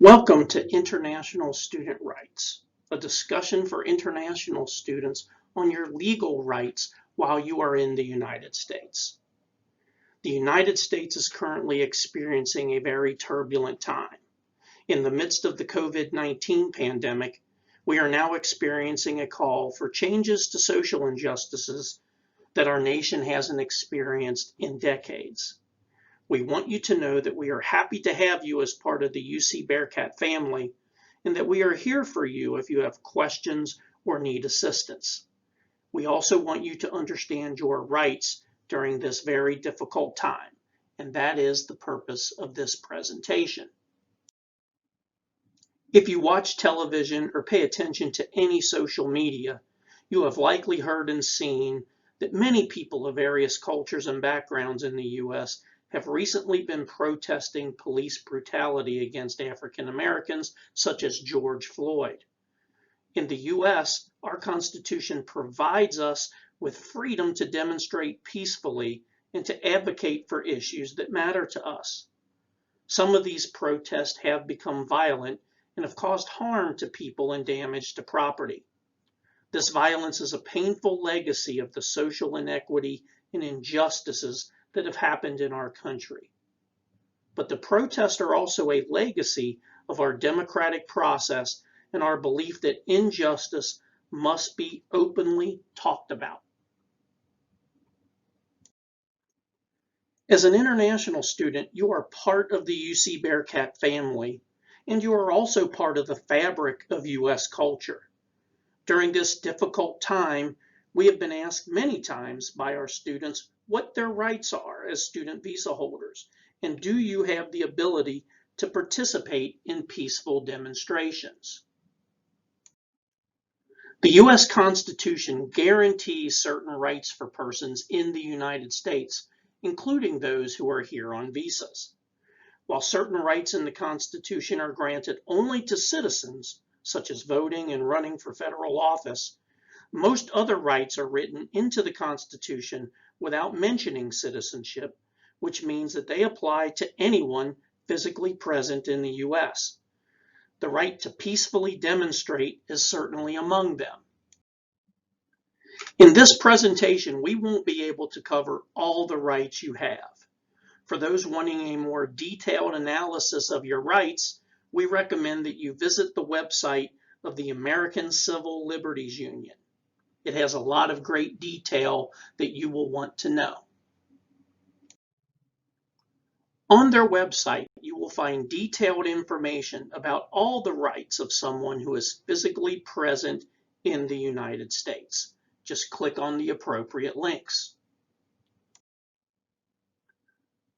Welcome to International Student Rights, a discussion for international students on your legal rights while you are in the United States. The United States is currently experiencing a very turbulent time. In the midst of the COVID-19 pandemic, we are now experiencing a call for changes to social injustices that our nation hasn't experienced in decades. We want you to know that we are happy to have you as part of the UC Bearcat family and that we are here for you if you have questions or need assistance. We also want you to understand your rights during this very difficult time, and that is the purpose of this presentation. If you watch television or pay attention to any social media, you have likely heard and seen that many people of various cultures and backgrounds in the U.S. have recently been protesting police brutality against African Americans, such as George Floyd. In the U.S., our Constitution provides us with freedom to demonstrate peacefully and to advocate for issues that matter to us. Some of these protests have become violent and have caused harm to people and damage to property. This violence is a painful legacy of the social inequity and injustices that have happened in our country. But the protests are also a legacy of our democratic process and our belief that injustice must be openly talked about. As an international student, you are part of the UC Bearcat family, and you are also part of the fabric of U.S. culture. During this difficult time, we have been asked many times by our students what their rights are as student visa holders, and do you have the ability to participate in peaceful demonstrations? The U.S. Constitution guarantees certain rights for persons in the United States, including those who are here on visas. While certain rights in the Constitution are granted only to citizens, such as voting and running for federal office, most other rights are written into the Constitution without mentioning citizenship, which means that they apply to anyone physically present in the U.S. The right to peacefully demonstrate is certainly among them. In this presentation, we won't be able to cover all the rights you have. For those wanting a more detailed analysis of your rights, we recommend that you visit the website of the American Civil Liberties Union. It has a lot of great detail that you will want to know. On their website, you will find detailed information about all the rights of someone who is physically present in the United States. Just click on the appropriate links.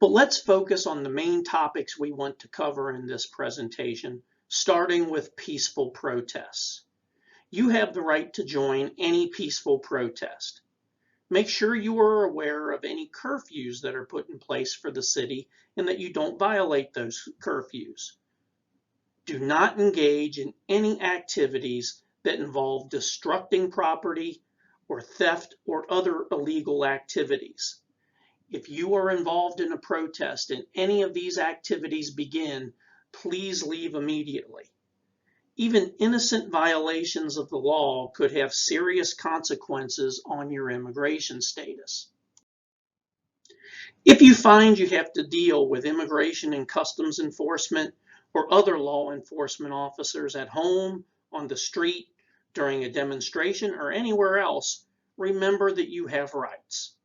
But let's focus on the main topics we want to cover in this presentation, starting with peaceful protests. You have the right to join any peaceful protest. Make sure you are aware of any curfews that are put in place for the city and that you don't violate those curfews. Do not engage in any activities that involve destructing property or theft or other illegal activities. If you are involved in a protest and any of these activities begin, please leave immediately. Even innocent violations of the law could have serious consequences on your immigration status. If you find you have to deal with immigration and customs enforcement or other law enforcement officers at home, on the street, during a demonstration, or anywhere else, remember that you have rights.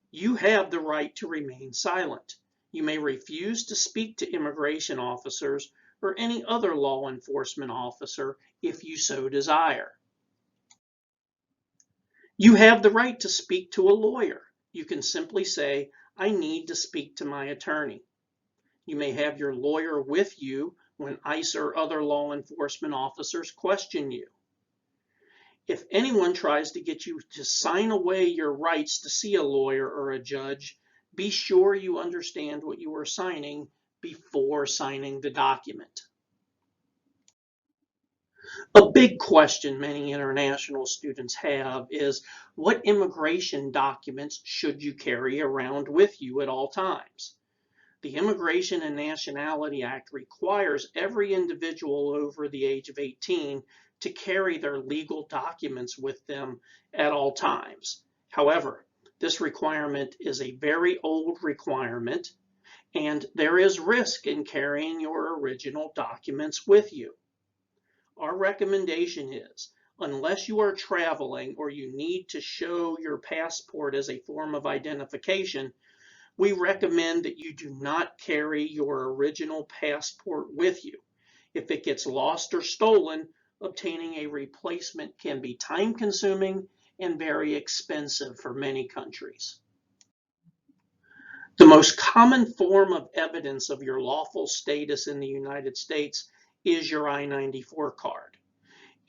You have the right to remain silent. You may refuse to speak to immigration officers or any other law enforcement officer if you so desire. You have the right to speak to a lawyer. You can simply say, "I need to speak to my attorney." You may have your lawyer with you when ICE or other law enforcement officers question you. If anyone tries to get you to sign away your rights to see a lawyer or a judge, be sure you understand what you are signing before signing the document. A big question many international students have is, what immigration documents should you carry around with you at all times? The Immigration and Nationality Act requires every individual over the age of 18 to carry their legal documents with them at all times. However, this requirement is a very old requirement, and there is risk in carrying your original documents with you. Our recommendation is, unless you are traveling or you need to show your passport as a form of identification, we recommend that you do not carry your original passport with you. If it gets lost or stolen, obtaining a replacement can be time-consuming and very expensive for many countries. The most common form of evidence of your lawful status in the United States is your I94 card.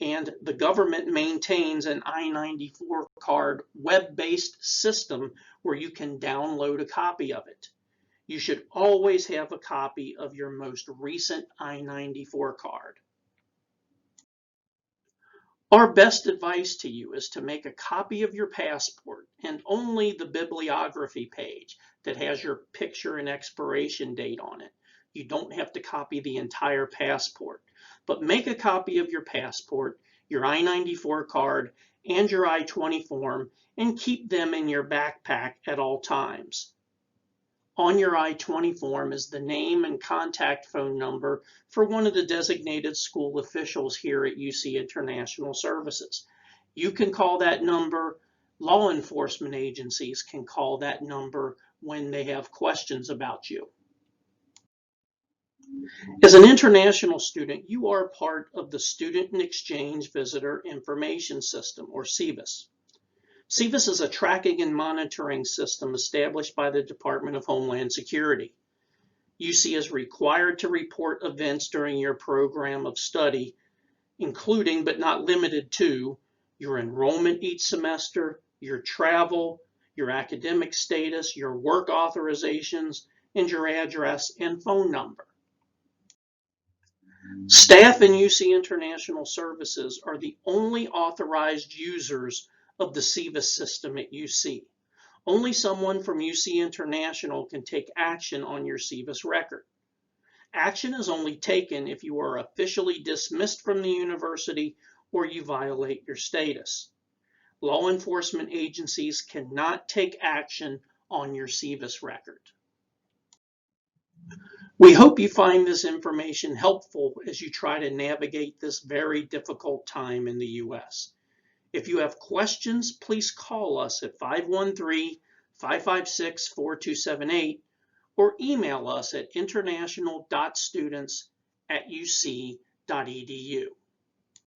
And the government maintains an I94 card web-based system where you can download a copy of it. You should always have a copy of your most recent I94 card. Our best advice to you is to make a copy of your passport and only the bibliography page that has your picture and expiration date on it. You don't have to copy the entire passport, but make a copy of your passport, your I94 card, and your I-20 form, and keep them in your backpack at all times. On your I-20 form is the name and contact phone number for one of the designated school officials here at UC International Services. You can call that number. Law enforcement agencies can call that number when they have questions about you. As an international student, you are part of the Student and Exchange Visitor Information System, or SEVIS. SEVIS is a tracking and monitoring system established by the Department of Homeland Security. UC is required to report events during your program of study, including but not limited to your enrollment each semester, your travel, your academic status, your work authorizations, and your address and phone number. Staff in UC International Services are the only authorized users of the SEVIS system at UC. Only someone from UC International can take action on your SEVIS record. Action is only taken if you are officially dismissed from the university or you violate your status. Law enforcement agencies cannot take action on your SEVIS record. We hope you find this information helpful as you try to navigate this very difficult time in the U.S. If you have questions, please call us at 513-556-4278 or email us at international.students@uc.edu.